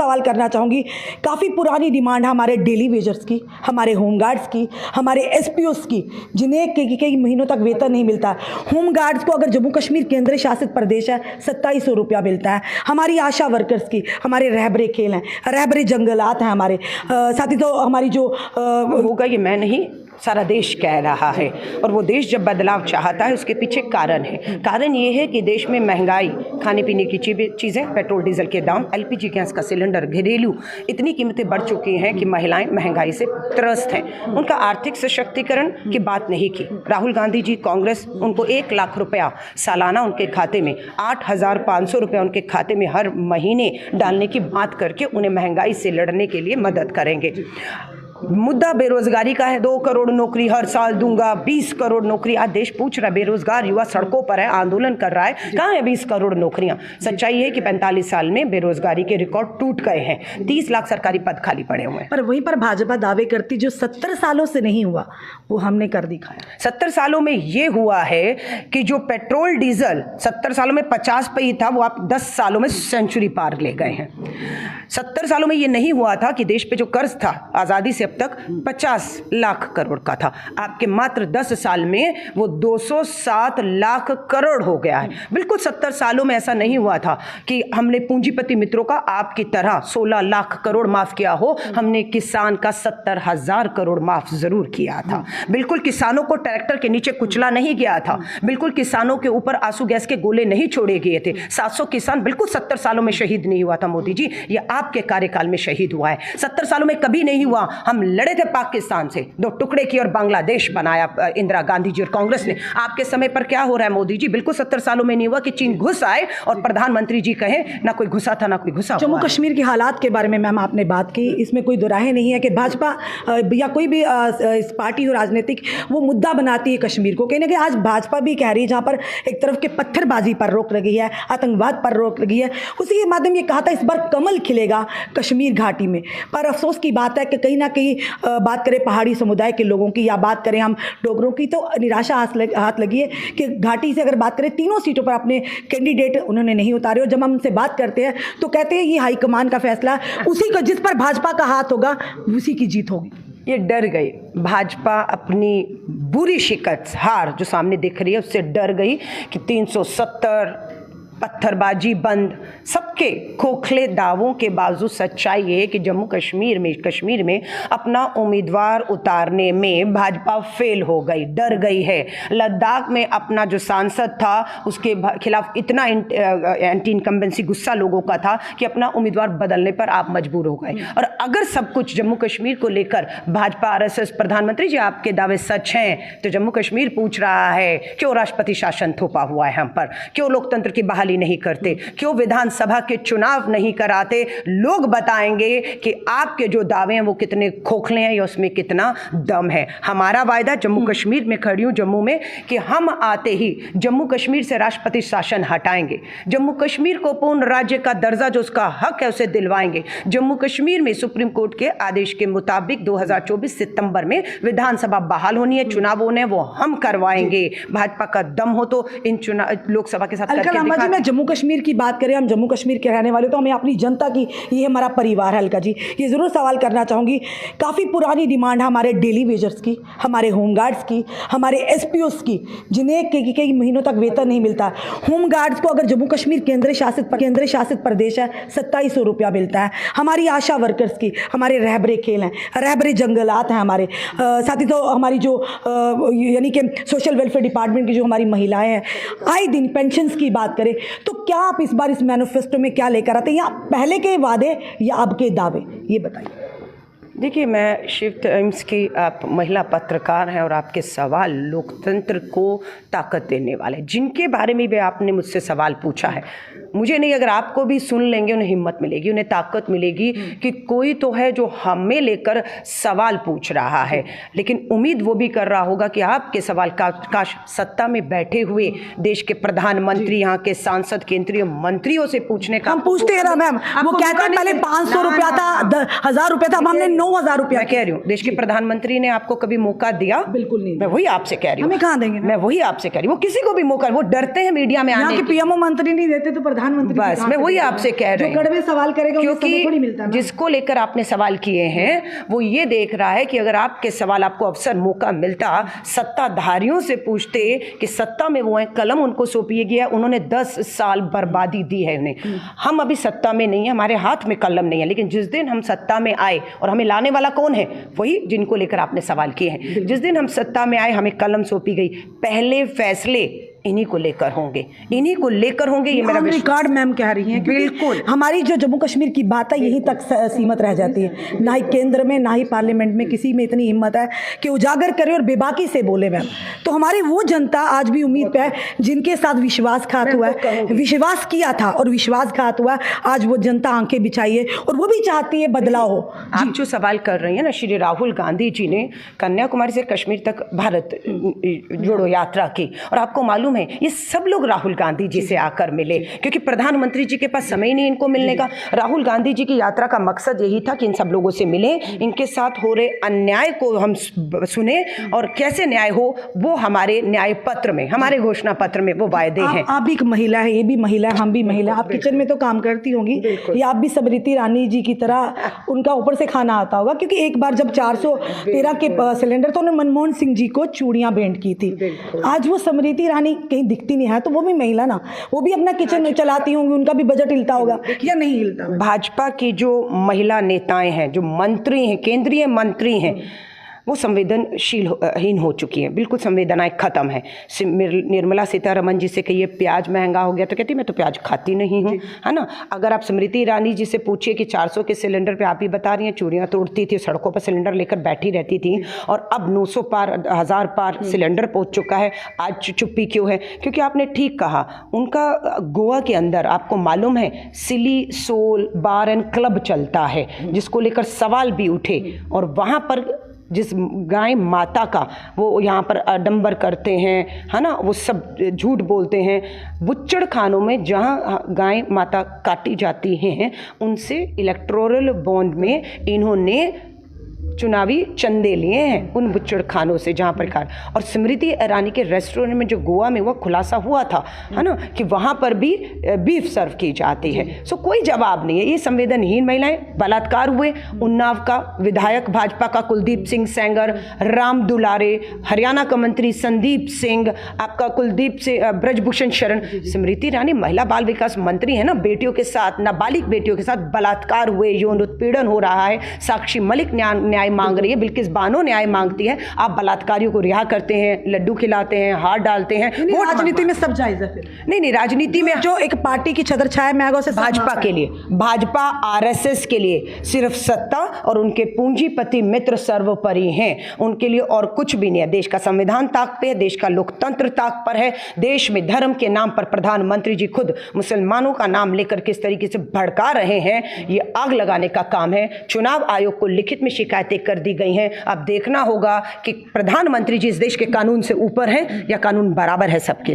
सवाल करना चाहूँगी। काफ़ी पुरानी डिमांड है हमारे डेली वेजर्स की, हमारे होमगार्ड्स की, हमारे एसपीओस की, जिन्हें कई महीनों तक वेतन नहीं मिलता। होमगार्ड्स को अगर जम्मू कश्मीर केंद्र शासित प्रदेश है 2700 रुपया मिलता है। हमारी आशा वर्कर्स की, हमारे रहबरे खेल हैं, रहबरे जंगलात हैं हमारे, साथ ही तो हमारी जो होगा ये मैं नहीं, सारा देश कह रहा है। और वो देश जब बदलाव चाहता है उसके पीछे कारण है। कारण ये है कि देश में महंगाई, खाने पीने की चीज़ें, पेट्रोल डीजल के दाम, एलपीजी गैस का सिलेंडर, घरेलू इतनी कीमतें बढ़ चुकी हैं कि महिलाएं महंगाई से त्रस्त हैं। उनका आर्थिक सशक्तिकरण की बात नहीं की। राहुल गांधी जी, कांग्रेस उनको 1 लाख रुपया सालाना उनके खाते में, 8,500 रुपया उनके खाते में हर महीने डालने की बात करके उन्हें महंगाई से लड़ने के लिए मदद करेंगे। मुद्दा बेरोजगारी का है। 2 करोड़ नौकरी हर साल दूंगा, 20 करोड़ नौकरी। आज देश पूछ रहा है, बेरोजगार युवा सड़कों पर है, आंदोलन कर रहा है, कहाँ है 20 करोड़ नौकरियां? सच्चाई है कि 45 साल में बेरोजगारी के रिकॉर्ड टूट गए हैं। 30 लाख सरकारी पद खाली पड़े हुए हैं। पर वहीं पर भाजपा दावे करती जो 70 सालों से नहीं हुआ वो हमने कर दिखाया। 70 सालों में ये हुआ है कि जो पेट्रोल डीजल 70 सालों में 50 पे ही था, वो आप 10 सालों में सेंचुरी पार ले गए हैं। 70 सालों में ये नहीं हुआ था कि देश पे जो कर्ज था आज़ादी से अब तक 50 लाख करोड़ का था। आपके मात्र 10 साल में वो 207 लाख करोड़ हो गया है। बिल्कुल 70 सालों में ऐसा नहीं हुआ था कि हमने पूंजीपति मित्रों का आपकी तरह 16 लाख करोड़ माफ किया हो। हमने किसान का 70,000 करोड़ माफ जरूर किया था। बिल्कुल किसानों को ट्रैक्टर के नीचे कुचला नहीं गया था। बिल्कुल किसानों के ऊपर आंसू गैस के गोले नहीं छोड़े गए थे। 700 किसान बिल्कुल 70 सालों में शहीद नहीं हुआ था मोदी जी, ये आपके कार्यकाल में शहीद हुआ है। 70 सालों में कभी नहीं हुआ। हम लड़े थे पाकिस्तान से, 2 टुकड़े किए और बांग्लादेश बनाया इंदिरा गांधी जी और कांग्रेस ने। आपके समय पर क्या हो रहा है मोदी जी? बिल्कुल 70 सालों में नहीं हुआ कि चीन घुस आए और प्रधानमंत्री जी कहें ना कोई घुसा था ना कोई घुसा। जम्मू कश्मीर के हालात के बारे में मैम आपने बात की, इसमें कोई दुराहे नहीं है कि भाजपा या कोई भी इस पार्टी हो राजनीतिक वो मुद्दा बनाती है कश्मीर को। कहीं ना कहीं आज भाजपा भी कह रही है, जहाँ पर एक तरफ के पत्थरबाजी पर रोक लगी है, आतंकवाद पर रोक लगी है, उसी के माध्यम ये कहा था इस बार कमल खिलेगा कश्मीर घाटी में। पर अफसोस की बात है कि कहीं ना कहीं बात करें पहाड़ी समुदाय के लोगों की या बात करें हम डोगरों की, तो निराशा हाथ लगी है कि घाटी से अगर बात करें तीनों सीटों पर अपने कैंडिडेट उन्होंने नहीं उतारे। और जब हम उनसे बात करते हैं तो कहते हैं ये हाईकमान का फैसला, उसी का जिस पर भाजपा का हाथ होगा उसी की जीत होगी। ये डर गई भाजपा, अपनी बुरी शिकस्त हार जो सामने दिख रही है उससे डर गई कि 370 पत्थरबाजी बंद, सबके खोखले दावों के बावजूद सच्चाई ये है कि जम्मू कश्मीर में अपना उम्मीदवार उतारने में भाजपा फेल हो गई, डर गई है। लद्दाख में अपना जो सांसद था उसके खिलाफ इतना एंटी इनकम्बेंसी गुस्सा लोगों का था कि अपना उम्मीदवार बदलने पर आप मजबूर हो गए। और अगर सब कुछ जम्मू कश्मीर को लेकर भाजपा, आरएसएस, प्रधानमंत्री जी आपके दावे सच हैं तो जम्मू कश्मीर पूछ रहा है क्यों राष्ट्रपति शासन थोपा हुआ है हम पर, क्यों लोकतंत्र की बहाली नहीं करते, क्यों विधानसभा के चुनाव नहीं कराते। लोग बताएंगे कि आपके जो दावे हैं वो कितने खोखले हैं या उसमें कितना दम है। हमारा वायदा जम्मू कश्मीर में खड़ी हूं, जम्मू में, कि हम आते ही जम्मू कश्मीर से राष्ट्रपति शासन हटाएंगे, जम्मू कश्मीर को पूर्ण राज्य का दर्जा जो उसका हक है उसे दिलवाएंगे। जम्मू कश्मीर में सुप्रीम कोर्ट के आदेश के मुताबिक 2024 सितंबर में विधानसभा बहाल होनी है, चुनाव होने हैं, वो हम करवाएंगे। भाजपा का दम हो तो इन चुनाव लोकसभा के साथ करके मैं जम्मू कश्मीर की बात करें, हम जम्मू कश्मीर के रहने वाले तो हमें अपनी जनता की, ये हमारा परिवार है अलका जी, ये ज़रूर सवाल करना चाहूँगी। काफ़ी पुरानी डिमांड है हमारे डेली वेजर्स की, हमारे होमगार्ड्स की, हमारे एसपीओस की, जिन्हें कई महीनों तक वेतन नहीं मिलता। होमगार्ड्स को अगर जम्मू कश्मीर केंद्र शासित प्रदेश है 2700 रुपया मिलता है। हमारी आशा वर्कर्स की, हमारे रहबरे खेल हैं, रहबरे जंगलात हैं हमारे, साथ ही तो हमारी जो यानी कि सोशल वेलफेयर डिपार्टमेंट की जो हमारी महिलाएं हैं, आए दिन पेंशन्स की बात करें तो क्या आप इस बार इस मैनिफेस्टो में क्या लेकर आते हैं, या पहले के वादे या अब के दावे, ये बताइए। देखिए, मैं शिव टाइम्स की आप महिला पत्रकार हैं और आपके सवाल लोकतंत्र को ताकत देने वाले, जिनके बारे में भी आपने मुझसे सवाल पूछा है, मुझे नहीं, अगर आपको भी सुन लेंगे उन्हें हिम्मत मिलेगी, उन्हें ताकत मिलेगी कि कोई तो है जो हमें लेकर सवाल पूछ रहा है। लेकिन उम्मीद वो भी कर रहा होगा कि आपके सवाल काश सत्ता में बैठे हुए देश के प्रधानमंत्री, यहाँ के सांसद, केंद्रीय मंत्रियों से पूछने का। हम पूछते हैं ना मैम, वो कहते हैं पहले 500 रुपया था, 1000 रुपया था, अब हमने 9000 रुपया। मैं कह रही हूँ देश के प्रधानमंत्री ने आपको कभी मौका दिया? बिल्कुल नहीं। मैं वही आपसे कह रही हूँ, हमें कहाँ देंगे? मैं वही आपसे कह रही हूँ, वो किसी को भी मौका, वो डरते हैं मीडिया में आने के। पीएमओ मंत्री नहीं देते तो प्रधानमंत्री बस मैं वही आपसे कह रही जो कड़वे सवाल करेगा उन्हें समय थोड़ी मिलता क्योंकि ना। जिसको लेकर आपने सवाल किए हैं वो ये देख रहा है कि अगर आपके सवाल आपको अवसर मौका मिलता, सत्ताधारियों से पूछते कि सत्ता में वो हैं, कलम उनको सौंपी गया, उन्होंने 10 साल बर्बादी दी है उन्हें। हम अभी सत्ता में नहीं है, हमारे हाथ में कलम नहीं है, लेकिन जिस दिन हम सत्ता में आए, और हमें लाने वाला कौन है, वही जिनको लेकर आपने सवाल किए हैं। जिस दिन हम सत्ता में आए, हमें कलम सौंपी गई, पहले फैसले इन्हीं को लेकर होंगे, इन्हीं को लेकर होंगे, ये मेरा रिकॉर्ड मैम कह रही हैं। बिल्कुल। हमारी जो जम्मू कश्मीर की बात है यहीं तक सीमित रह जाती है, ना ही केंद्र में ना ही पार्लियामेंट में किसी में इतनी हिम्मत है कि उजागर करे और बेबाकी से बोले मैम। तो हमारी वो जनता आज भी उम्मीद पे है जिनके साथ विश्वासघात हुआ है, विश्वास किया था और विश्वासघात हुआ, आज वो जनता आंखें बिछाई है और वो भी चाहती है बदलाव हो। आप जो सवाल कर रही हैं ना, श्री राहुल गांधी जी ने कन्याकुमारी से कश्मीर तक भारत जोड़ो यात्रा की, और आपको मालूम है ये सब लोग राहुल गांधी जी से आकर मिले, क्योंकि प्रधानमंत्री जी के पास समय नहीं इनको मिलने का। राहुल गांधी जी की यात्रा का मकसद यही था कि इन सब लोगों से मिले, इनके साथ हो रहे अन्याय को हम सुने, और कैसे न्याय हो वो हमारे न्याय पत्र में, हमारे घोषणा पत्र में वो वायदे हैं। आप भी एक महिला है, ये भी महिला है, हम भी महिला, आप किचन में तो काम करती होंगी, या आप भी स्मृति ईरानी जी की तरह उनका ऊपर से खाना आता होगा, क्योंकि एक बार जब 413 के सिलेंडर तो उन्होंने मनमोहन सिंह जी को चूड़ियां भेंट की थी। आज वो स्मृति ईरानी कहीं दिखती नहीं है, तो वो भी महिला ना, वो भी अपना किचन में चलाती होंगी, उनका भी बजट हिलता होगा या नहीं हिलता। भाजपा की जो महिला नेताएं हैं, जो मंत्री हैं, केंद्रीय मंत्री हैं, वो संवेदनशीलहीन हो चुकी हैं, बिल्कुल संवेदनाएं खत्म है। निर्मला सीतारमण जी से कहिए प्याज महंगा हो गया तो कहती मैं तो प्याज खाती नहीं हूँ, है ना। अगर आप स्मृति ईरानी जी से पूछिए कि 400 के सिलेंडर पे आप ही बता रही हैं चूड़ियाँ तोड़ती थी, सड़कों पर सिलेंडर लेकर बैठी रहती थी, और अब 900 पार 1000 पार सिलेंडर पहुँच चुका है। आज चुप्पी क्यों है? क्योंकि आपने ठीक कहा, उनका गोवा के अंदर आपको मालूम है सिली सोल बार एंड क्लब चलता है, जिसको लेकर सवाल भी उठे, और वहाँ पर जिस गाय माता का वो यहाँ पर आडंबर करते हैं, है ना, वो सब झूठ बोलते हैं। बुच्चड़ खानों में जहाँ गाय माता काटी जाती हैं, उनसे इलेक्टोरल बॉन्ड में इन्होंने चुनावी चंदे लिए हैं उन बुच्चड़ खानों से जहाँ पर खान। और स्मृति ईरानी के रेस्टोरेंट में जो गोवा में वो खुलासा हुआ था, है ना, कि वहाँ पर भी बीफ सर्व की जाती है। सो कोई जवाब नहीं है। ये संवेदनहीन महिलाएं, बलात्कार हुए, उन्नाव का विधायक भाजपा का कुलदीप सिंह सेंगर, राम दुलारे, हरियाणा का मंत्री संदीप सिंह, आपका कुलदीप से ब्रजभूषण शरण, स्मृति ईरानी महिला बाल विकास मंत्री है ना, बेटियों के साथ, नाबालिग बेटियों के साथ बलात्कार हुए, यौन उत्पीड़न हो रहा है, साक्षी मलिक न्याय मांग रही है, बिल्किस बानो न्याय मांगती है, आप बलात्कारियों को रिहा करते हैं, लड्डू खिलाते हैं, हार डालते हैं। राजनीति में सब जायज है फिर? नहीं, राजनीति में जो एक पार्टी की छत्र छाया में आगे, भाजपा के लिए, भाजपा आरएसएस के लिए सिर्फ सत्ता और उनके पूंजीपति मित्र सर्वोपरि हैं, उनके लिए और कुछ भी नहीं है। देश का संविधान ताक पे है, देश का लोकतंत्र ताक पर है। देश में धर्म के नाम पर प्रधानमंत्री जी खुद मुसलमानों का नाम लेकर किस तरीके से भड़का रहे हैं, ये आग लगाने का काम है। चुनाव आयोग को लिखित में शिकायतें कर दी गई हैं। अब देखना होगा कि प्रधानमंत्री जी इस देश के कानून से ऊपर हैं या कानून बराबर है सबके।